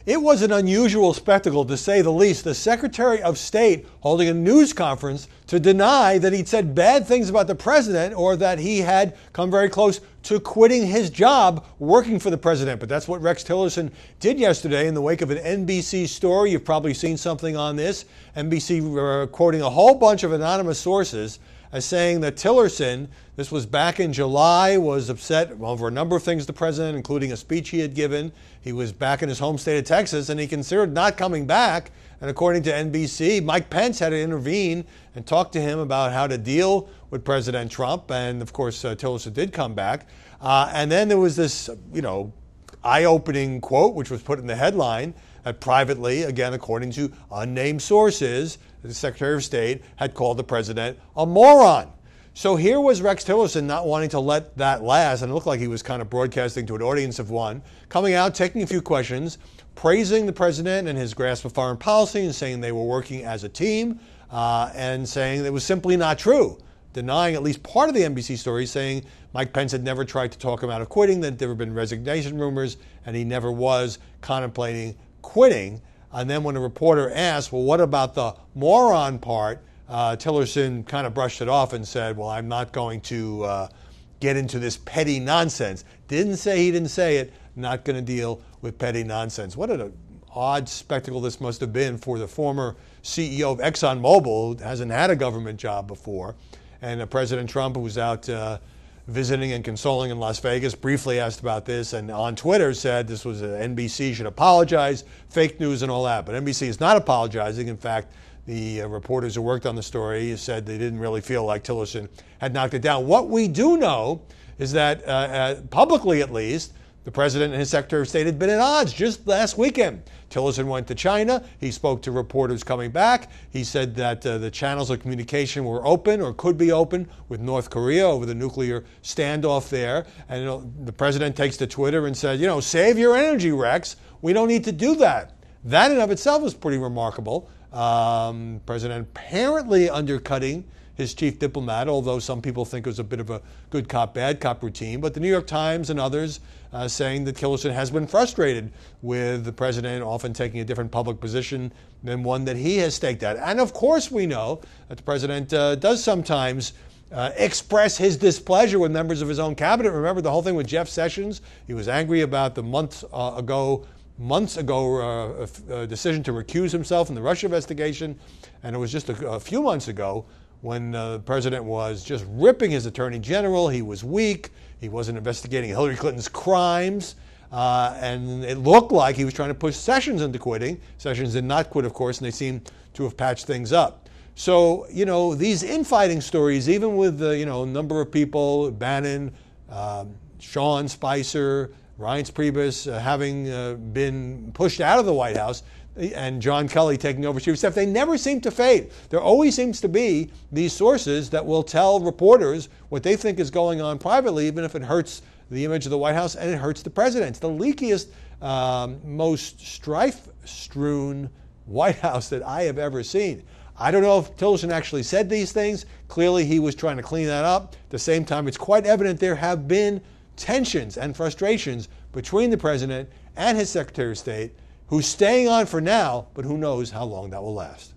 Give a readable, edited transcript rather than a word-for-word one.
It was an unusual spectacle, to say the least. The Secretary of State holding a news conference to deny that he'd said bad things about the president or that he had come very close to quitting his job working for the president. But that's what Rex Tillerson did yesterday in the wake of an NBC story. You've probably seen something on this. NBC quoting a whole bunch of anonymous sources as saying that Tillerson, this was back in July, was upset over a number of things the president, including a speech he had given. He was back in his home state of Texas, and he considered not coming back. And according to NBC, Mike Pence had to intervene and talk to him about how to deal with President Trump. And, of course, Tillerson did come back. And then there was this, eye-opening quote, which was put in the headline, that privately, again, according to unnamed sources, the Secretary of State had called the president a moron. So here was Rex Tillerson not wanting to let that last, and it looked like he was kind of broadcasting to an audience of one, coming out, taking a few questions, praising the president and his grasp of foreign policy and saying they were working as a team, and saying it was simply not true, denying at least part of the NBC story, saying Mike Pence had never tried to talk him out of quitting, that there had been resignation rumors, and he never was contemplating quitting. And then when a reporter asked, well, what about the moron part, Tillerson kind of brushed it off and said, well, I'm not going to get into this petty nonsense. Didn't say he didn't say it, not going to deal with petty nonsense. What an odd spectacle this must have been for the former CEO of ExxonMobil, who hasn't had a government job before. And President Trump, who was out visiting and consoling in Las Vegas, briefly asked about this, and on Twitter said this was NBC should apologize, fake news and all that. But NBC is not apologizing. In fact, the reporters who worked on the story said they didn't really feel like Tillerson had knocked it down. What we do know is that, publicly at least, the president and his Secretary of State had been at odds just last weekend. Tillerson went to China. He spoke to reporters coming back. He said that the channels of communication were open or could be open with North Korea over the nuclear standoff there. And the president takes to Twitter and said, save your energy, Rex. We don't need to do that. That in of itself is pretty remarkable. President apparently undercutting his chief diplomat, although some people think it was a bit of a good cop, bad cop routine. But the New York Times and others saying that Tillerson has been frustrated with the president often taking a different public position than one that he has staked out. And of course we know that the president does sometimes express his displeasure with members of his own cabinet. Remember the whole thing with Jeff Sessions? He was angry about the months ago decision to recuse himself in the Russia investigation. And it was just a few months ago when the president was just ripping his attorney general. He was weak. He wasn't investigating Hillary Clinton's crimes. And it looked like he was trying to push Sessions into quitting. Sessions did not quit, of course, and they seem to have patched things up. So, these infighting stories, even with a number of people, Bannon, Sean Spicer, Reince Priebus, having been pushed out of the White House, and John Kelly taking over chief of staff, they never seem to fade. There always seems to be these sources that will tell reporters what they think is going on privately, even if it hurts the image of the White House and it hurts the president. It's the leakiest, most strife-strewn White House that I have ever seen. I don't know if Tillerson actually said these things. Clearly, he was trying to clean that up. At the same time, it's quite evident there have been tensions and frustrations between the president and his Secretary of State, who's staying on for now, but who knows how long that will last.